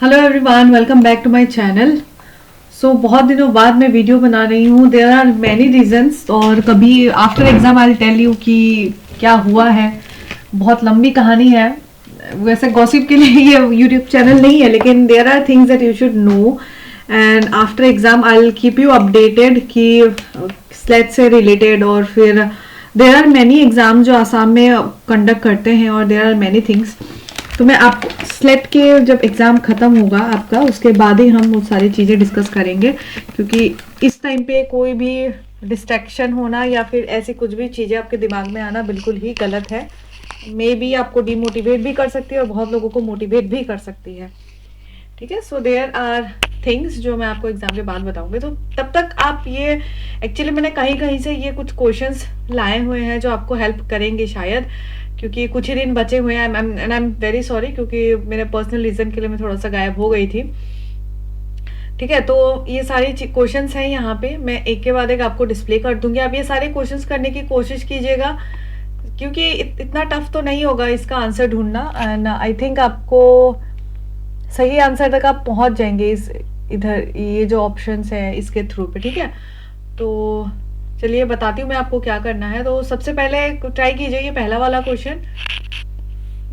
Hello everyone, welcome back to my channel. So बहुत दिनों बाद मैं वीडियो बना रही हूँ। देयर आर मैनी रीजंस और कभी after exam I will tell you कि क्या हुआ है। बहुत लंबी कहानी है। वैसे गॉसिप के लिए ये यूट्यूब चैनल नहीं है, लेकिन there are things that you should know and after exam I will keep you updated कि स्लेट से रिलेटेड। और फिर देयर आर मैनी एग्जाम जो आसाम में कंडक्ट करते हैं और देयर आर मैनी थिंग्स। तो मैं आप स्लेट के जब एग्ज़ाम ख़त्म होगा आपका, उसके बाद ही हम वो सारी चीज़ें डिस्कस करेंगे, क्योंकि इस टाइम पे कोई भी डिस्ट्रैक्शन होना या फिर ऐसी कुछ भी चीज़ें आपके दिमाग में आना बिल्कुल ही गलत है। मे बी आपको डिमोटिवेट भी कर सकती है और बहुत लोगों को मोटिवेट भी कर सकती है। ठीक है, सो देयर आर थिंग्स जो मैं आपको एग्जाम के बाद बताऊंगी। तो तब तक आप ये एक्चुअली मैंने कहीं कहीं से ये कुछ क्वेश्चंस लाए हुए हैं जो आपको हेल्प करेंगे शायद, क्योंकि कुछ ही दिन बचे हुए हैं and I am very sorry, क्योंकि मेरे पर्सनल रीजन के लिए मैं थोड़ा सा गायब हो गई थी। ठीक है, तो ये सारी क्वेश्चंस हैं यहाँ पे, मैं एक के बाद एक आपको डिस्प्ले कर दूंगी। आप ये सारे क्वेश्चंस करने की कोशिश कीजिएगा, क्योंकि इतना टफ तो नहीं होगा इसका आंसर ढूंढना। एंड आई थिंक आपको सही आंसर तक आप पहुंच जाएंगे इस इधर ये जो ऑप्शंस है इसके थ्रू पे। ठीक है, तो चलिए बताती हूँ मैं आपको क्या करना है। तो सबसे पहले ट्राई कीजिए ये पहला वाला क्वेश्चन,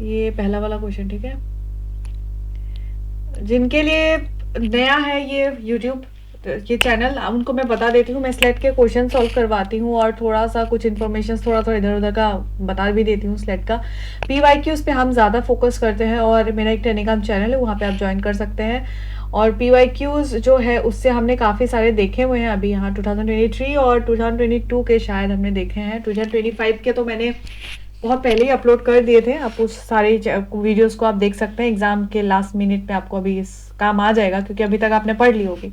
ये पहला वाला क्वेश्चन। ठीक है, जिनके लिए नया है ये यूट्यूब ये चैनल, उनको मैं बता देती हूँ। मैं स्लेट के क्वेश्चन सॉल्व करवाती हूँ और थोड़ा सा कुछ इन्फॉर्मेशन थोड़ा थोड़ा इधर उधर का बता भी देती हूँ स्लेट का। PYQs पे हम ज़्यादा फोकस करते हैं और मेरा एक टेलीग्राम चैनल है, वहाँ पे आप ज्वाइन कर सकते हैं। और PYQs जो है उससे हमने काफ़ी सारे देखे हुए हैं अभी यहाँ 2023 और 2022 के शायद हमने देखे हैं। 2025 के तो मैंने बहुत पहले ही अपलोड कर दिए थे। आप उस सारे वीडियोस को आप देख सकते हैं। एग्जाम के लास्ट मिनट पे आपको अभी इस काम आ जाएगा, क्योंकि अभी तक आपने पढ़ ली होगी।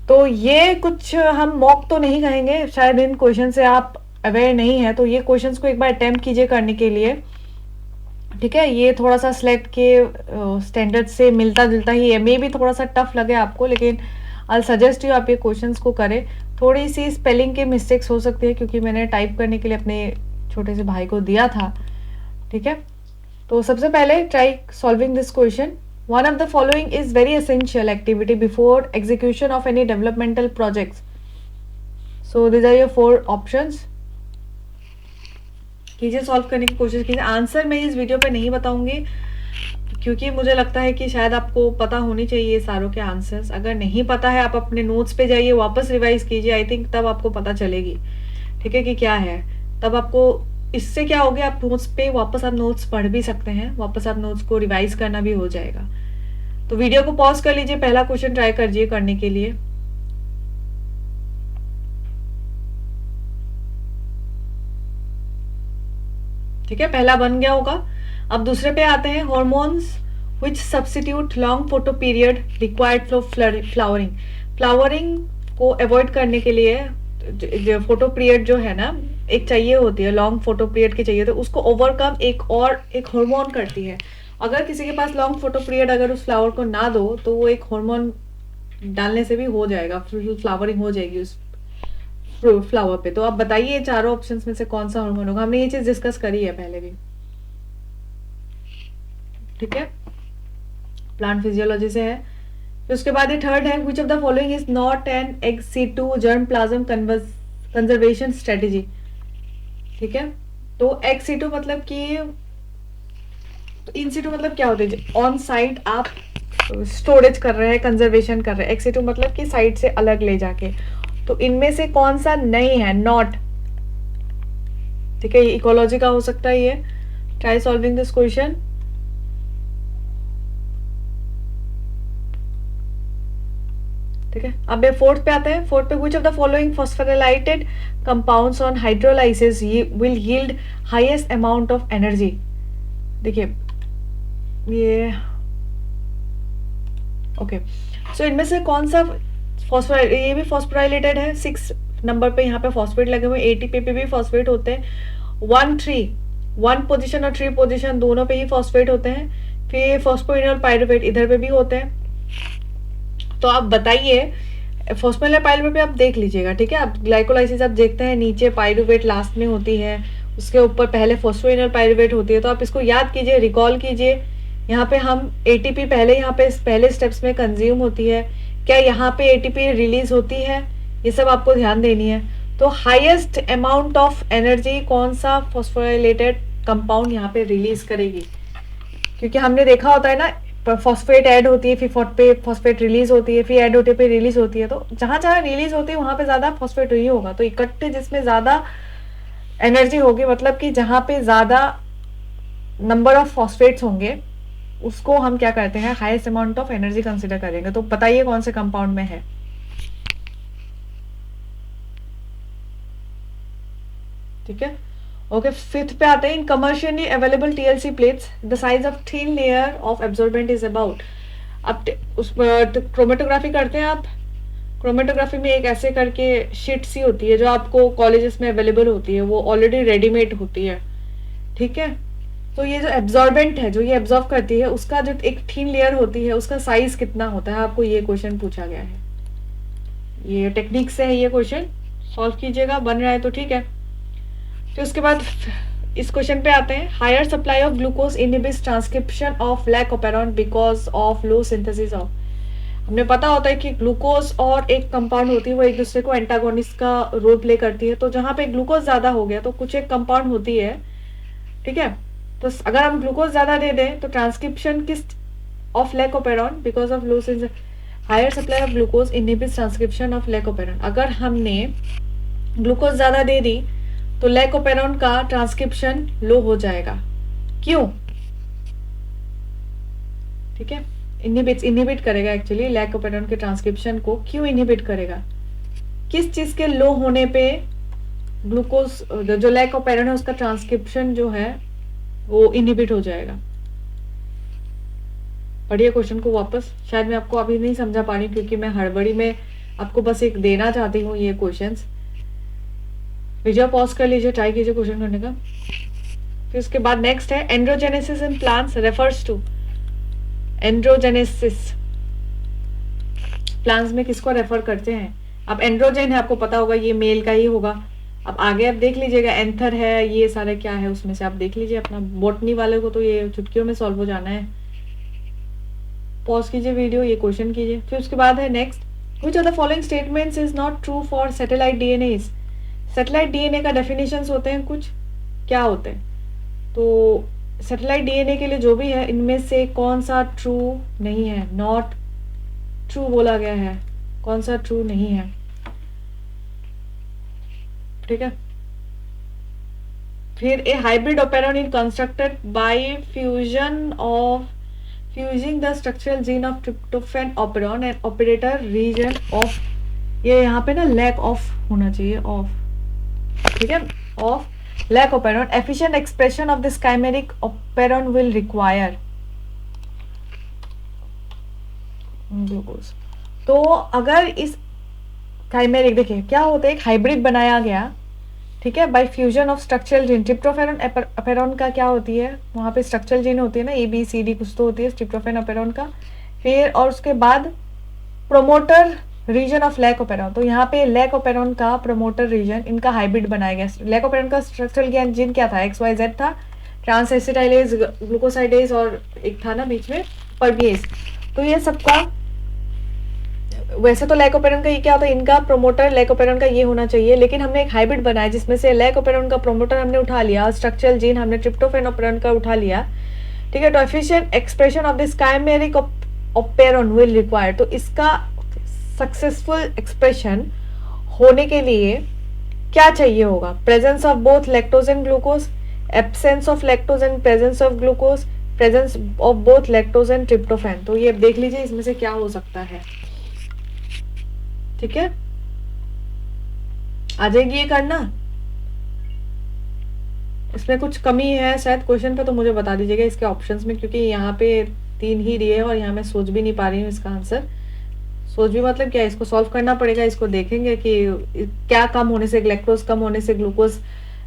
तो ये कुछ हम मॉक तो नहीं कहेंगे, शायद इन क्वेश्चन से आप अवेयर नहीं है, तो ये क्वेश्चंस को एक बार अटेम्प्ट कीजिए करने के लिए। ठीक है, ये थोड़ा सा स्लेट के स्टैंडर्ड से मिलता जुलता ही है। मे भी थोड़ा सा टफ लगे आपको, लेकिन आई सजेस्ट यू आप ये क्वेश्चंस को करें। थोड़ी सी स्पेलिंग के मिस्टेक्स हो सकती है, क्योंकि मैंने टाइप करने के लिए अपने छोटे से भाई को दिया था। ठीक है, तो सबसे पहले try solving this question. One of the following is very essential activity before execution of any developmental projects. So these are your 4 options. कीजिए, सॉल्व करने की कोशिश कीजिए। आंसर मैं इस वीडियो पे नहीं बताऊंगी, क्योंकि मुझे लगता है कि शायद आपको पता होनी चाहिए सारों के आंसर्स। अगर नहीं पता है आप अपने नोट्स पे जाइए, वापस रिवाइज कीजिए। आई थिंक तब आपको पता चलेगी, ठीक है, कि क्या है। तब आपको इससे क्या हो गया, आप नोट्स पे वापस आप नोट्स पढ़ भी सकते हैं, वापस आप नोट्स को रिवाइज करना भी हो जाएगा। तो वीडियो को पॉज कर लीजिए, पहला क्वेश्चन ट्राई करिए करने के लिए। ठीक है, पहला बन गया होगा। अब दूसरे पे आते हैं। Hormones which substitute long photo period required for flowering. Flowering को अवॉइड करने के लिए जो फोटो पीरियड जो है ना, एक चाहिए होती है, लॉन्ग फोटो पीरियड की चाहिए, तो उसको ओवरकम एक हार्मोन करती है। अगर किसी के पास लॉन्ग फोटो पीरियड अगर उस फ्लावर को ना दो, तो वो एक हार्मोन डालने से भी हो जाएगा, फ्लावरिंग हो जाएगी उस फ्लावर पे। तो आप बताइए चारों ऑप्शंस में से कौन सा हार्मोन होगा। हमने ये चीज डिस्कस करी है पहले भी। ठीक है, प्लांट फिजियोलॉजी से है। फिर उसके बाद ये थर्ड है, which of the following is not an ex situ germ plasm conservation strategy. ठीक है, तो ex situ मतलब कि इन situ मतलब क्या होता है, ऑन साइट आप स्टोरेज कर रहे हैं, कंजर्वेशन कर रहे हैं। ex situ मतलब कि साइट से अलग ले जाके। तो इनमें से कौन सा नहीं है, नॉट। ठीक है, ये इकोलॉजी का हो सकता है। ये ट्राई सॉल्विंग दिस क्वेश्चन। ठीक है, अब ये फोर्थ पे आते हैं। फोर्थ पे which of the following phosphorylated compounds on hydrolysis will yield highest amount of energy. देखिए ये ओके, सो इनमें से कौन सा ये भी फॉस्फोराइलेटेड है। 6 नंबर पे यहाँ पे फॉस्फेट लगे हुए। ATP पे भी फॉस्फेट होते हैं। 1 पोजीशन और 3 पोजीशन दोनों पे ही फॉस्फेट होते हैं। फिर फॉस्फोइनोल पाइरुवेट इधर पे भी होते हैं। तो आप बताइए, फॉस्फोइनोल पाइरुवेट पे आप देख लीजिएगा। ठीक है, आप ग्लाइकोलाइसिस आप देखते हैं, नीचे पाइरुवेट लास्ट में होती है, उसके ऊपर पहले फॉस्फोइनोल पाइरुवेट होती है। तो आप इसको याद कीजिए, रिकॉल कीजिए यहाँ पे हम एटीपी पहले यहाँ पे पहले स्टेप्स में कंज्यूम होती है, क्या यहाँ पे एटीपी रिलीज होती है, ये सब आपको ध्यान देनी है। तो हाईएस्ट अमाउंट ऑफ एनर्जी कौन सा फॉस्फोराइलेटेड कंपाउंड यहाँ पे रिलीज करेगी, क्योंकि हमने देखा होता है ना फॉस्फेट ऐड होती है, फिर फॉस्फेट रिलीज होती है, फिर ऐड होते पे रिलीज होती है, तो जहां जहां रिलीज होती है वहां पे ज्यादा फॉस्फेट ही होगा। तो इकट्ठे जिसमें ज्यादा एनर्जी होगी, मतलब कि जहां पे ज्यादा नंबर ऑफ फॉस्फेट्स होंगे, उसको हम क्या करते हैं, highest amount of energy consider करेंगे। तो बताइए कौन से कंपाउंड में है। ठीक है, ओके। फिफ्थ पे आते हैं, in commercially available TLC plates the size of thin layer of absorbent is about. अब उस क्रोमेटोग्राफी करते हैं आप, क्रोमेटोग्राफी में एक ऐसे करके शीट सी होती है जो आपको कॉलेजेस में अवेलेबल होती है, वो ऑलरेडी रेडीमेड होती है। ठीक है, तो ये जो एब्जॉर्बेंट है, जो ये एब्जॉर्ब करती है, उसका जो एक थिन लेयर होती है, उसका साइज कितना होता है, आपको ये क्वेश्चन पूछा गया है। ये टेक्निक से है, ये क्वेश्चन सॉल्व कीजिएगा, बन रहा है तो ठीक है। तो उसके बाद इस क्वेश्चन पे आते हैं, higher supply of glucose inhibits transcription of lac operon because of low synthesis of. हमें पता होता है कि ग्लूकोज और एक कंपाउंड होती है, वो एक दूसरे को एंटागोनिस्ट का रोल प्ले करती है। तो जहां पे ग्लूकोज ज्यादा हो गया तो कुछ एक कंपाउंड होती है, ठीक है, तो अगर हम ग्लूकोज ज्यादा दे दें तो ट्रांसक्रिप्शन किस of lac operon because of low higher supply of glucose inhibits transcription of lac operon. अगर हमने ग्लूकोज ज्यादा दे दी तो लैकोपेरॉन का ट्रांसक्रिप्शन लो हो जाएगा। क्यों? ठीक है, इनहिबिट करेगा एक्चुअली लैकोपेरॉन के ट्रांसक्रिप्शन को। क्यों इनहिबिट करेगा? किस चीज के लो होने पे ग्लूकोज जो लैकोपेरॉन है उसका ट्रांसक्रिप्शन जो है वो इनहिबिट हो जाएगा? पढ़िए क्वेश्चन को वापस, शायद मैं आपको अभी नहीं समझा पा रही क्योंकि मैं हड़बड़ी में आपको बस एक देना चाहती हूँ ये क्वेश्चंस। वीडियो पॉज कर लीजिए, ट्राई कीजिए क्वेश्चन करने का। फिर उसके बाद नेक्स्ट है, androgenesis in plants refers to. Androgenesis plants में किसको रेफर करते हैं? अब एंड्रोजेन है, आपको पता होगा ये मेल का ही होगा। अब आगे आप देख लीजिएगा, एंथर है, ये सारे क्या है उसमें से आप देख लीजिए। अपना बोटनी वाले को तो ये चुटकियों में सॉल्व हो जाना है। पॉज कीजिए वीडियो, ये क्वेश्चन कीजिए। फिर उसके बाद है next, which of the following statements is not true for satellite DNA. Satellite DNA का डेफिनेशंस होते हैं कुछ, क्या होते हैं? तो सैटेलाइट डीएनए के लिए जो भी है, इनमें से कौन सा ट्रू नहीं है? नॉट ट्रू बोला गया है, कौन सा ट्रू नहीं है? ठीक है, फिर a hybrid operon in constructed by fusing the structural gene of tryptophan operon and operator region of, ये यहाँ पे ना लैक ऑफ होना चाहिए, ऑफ, ठीक है, of lac operon. Efficient expression of this chimeric operon will require glucose. तो अगर इस काइमेरिक, देखिए क्या होता है, एक हाइब्रिड बनाया गया, ठीक है, bye fusion of structural gene. Tryptophan operon का क्या होती है, वहां पे स्ट्रक्चरल जीन होती है ना, ABCD कुछ तो होती है ट्रिप्टोफैन ओपेरॉन का। फिर और उसके बाद प्रोमोटर रीजन ऑफ लैकोपेरॉन, तो यहाँ पे लैकोपेरॉन का प्रोमोटर रीजन, इनका हाइब्रिड बनाया गया। लैकोपेरॉन का स्ट्रक्चरल जीन क्या था? XYZ था, ट्रांसएसिटाइलेज, ग्लूकोसाइडेज और एक था ना बीच में परबिएज। तो ये सबका, वैसे तो लैकोपेरॉन का ये क्या होता है, इनका प्रोमोटर लैकोपेरॉन का ये होना चाहिए, लेकिन हमने एक हाइब्रिड बनाया जिसमें से लैकोपेरॉन का प्रोमोटर हमने उठा लिया, स्ट्रक्चरल जीन हमने ट्रिप्टोफैन ओपेरॉन का उठा लिया, ठीक है। तो efficient expression of this chimeric operon will require, तो इसका सक्सेसफुल एक्सप्रेशन होने के लिए क्या चाहिए होगा? Presence of both lactose and glucose, absence of lactose and presence of glucose, presence of both lactose and tryptophan. तो ये देख लीजिए इसमें से क्या हो सकता है, ठीक है। आ जाएगी ये करना, इसमें कुछ कमी है शायद क्वेश्चन पे तो मुझे बता दीजिएगा इसके ऑप्शंस में, क्योंकि यहाँ पे 3 ही दिए हैं और यहाँ मैं सोच भी नहीं पा रही हूँ इसका आंसर। सोच भी मतलब क्या, इसको सॉल्व करना पड़ेगा, इसको देखेंगे कि क्या कम होने से, लैक्टोज कम होने से ग्लूकोज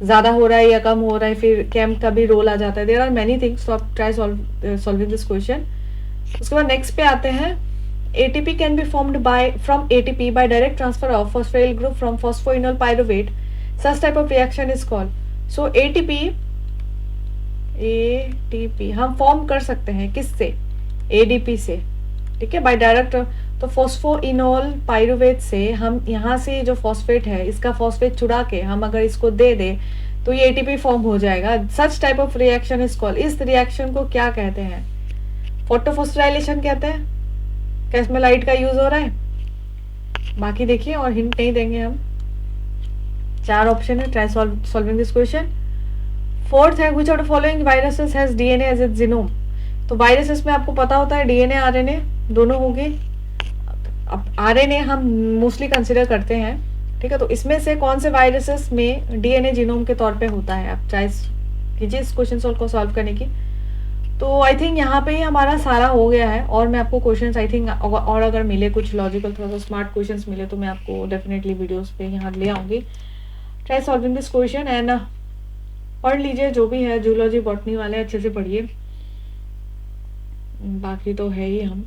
ज्यादा हो रहा है या कम हो रहा है, फिर केम का भी रोल आ जाता है। देयर आर मेनी थिंग्स, सो आप ट्राई सॉल्विंग दिस क्वेश्चन। उसके बाद नेक्स्ट पे आते हैं, ATP can be formed from ATP by direct transfer of phosphoryl group from phosphoenol pyruvate. Such type of reaction is called. So ATP ATP हम form कर सकते हैं किससे, ADP से, ठीक है, बाय डायरेक्ट। तो फोस्फोइनोल पाइरुवेट से हम यहाँ से जो फॉस्फेट है इसका फॉस्फेट चुरा के हम अगर इसको दे दे तो ये ATP फॉर्म हो जाएगा। Such type of reaction is called, इस रिएक्शन को क्या कहते हैं, फोटोफोस्फोराइलेशन कहते हैं। क्या इसमें लाइट का यूज हो रहा है? बाकी देखिए और हिंट नहीं देंगे हम। 4 ऑप्शन है, try solving this question. Fourth है which of the following viruses has DNA as its genome. तो वायरसेस में आपको पता होता है DNA RNA दोनों होंगे। अब RNA हम मोस्टली कंसिडर करते हैं, ठीक है। तो इसमें से कौन से वायरसेस में DNA जीनोम के तौर पे होता है, आप ट्राई कीजिए इस क्वेश्चन को सॉल्व करने की। तो आई थिंक यहाँ पे ही हमारा सारा हो गया है, और मैं आपको क्वेश्चंस आई थिंक और अगर मिले कुछ लॉजिकल थोड़ा सा स्मार्ट क्वेश्चंस मिले तो मैं आपको डेफिनेटली वीडियोस पे यहाँ ले आऊँगी। Try solving this question and पढ़ लीजिए जो भी है, जूलॉजी बॉटनी वाले अच्छे से पढ़िए, बाकी तो है ही हम,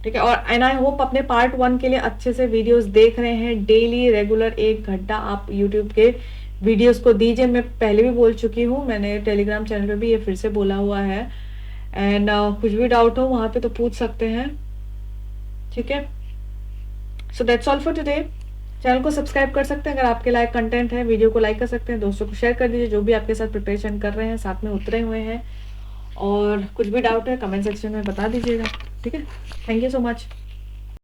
ठीक है। और एंड आई होप अपने पार्ट 1 के लिए अच्छे से वीडियोस देख रहे हैं। डेली रेगुलर 1 घंटा आप यूट्यूब के वीडियोस को दीजिए। मैं पहले भी बोल चुकी हूँ, मैंने टेलीग्राम चैनल पे भी ये फिर से बोला हुआ है। एंड कुछ भी डाउट हो वहां पे तो पूछ सकते हैं, ठीक है। So that's all for today. Channel को सब्सक्राइब कर सकते हैं अगर आपके लाइक कंटेंट है, वीडियो को लाइक कर सकते हैं, दोस्तों को शेयर कर दीजिए जो भी आपके साथ प्रिपरेशन कर रहे हैं, साथ में उतरे हुए हैं। और कुछ भी डाउट है कमेंट सेक्शन में बता दीजिएगा, ठीक है। Thank you so much.